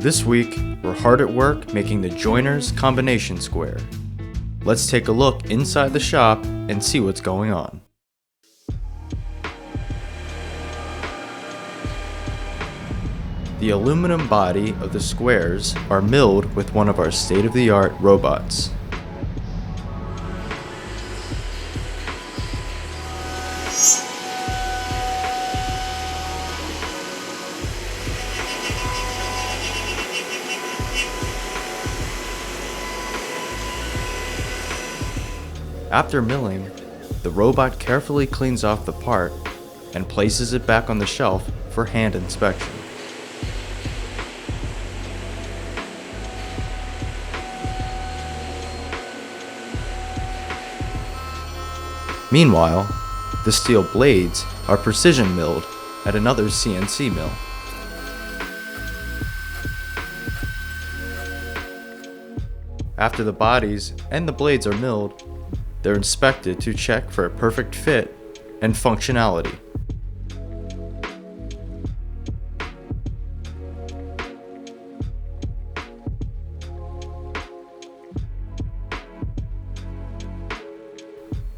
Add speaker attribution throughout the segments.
Speaker 1: This week, we're hard at work making the joiner's combination square. Let's take a look inside the shop and see what's going on. The aluminum body of the squares are milled with one of our state-of-the-art robots. After milling, the robot carefully cleans off the part and places it back on the shelf for hand inspection. Meanwhile, the steel blades are precision milled at another CNC mill. After the bodies and the blades are milled, they're inspected to check for a perfect fit and functionality.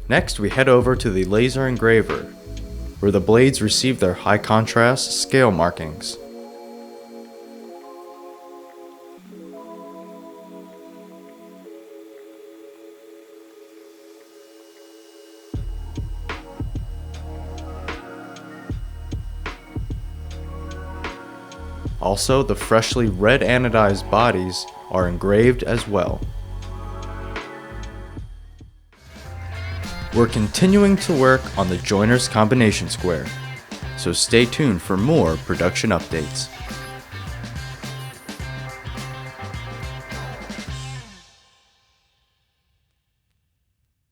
Speaker 1: Next, we head over to the laser engraver, where the blades receive their high contrast scale markings. Also, the freshly red anodized bodies are engraved as well. We're continuing to work on the joiner's combination square, so stay tuned for more production updates.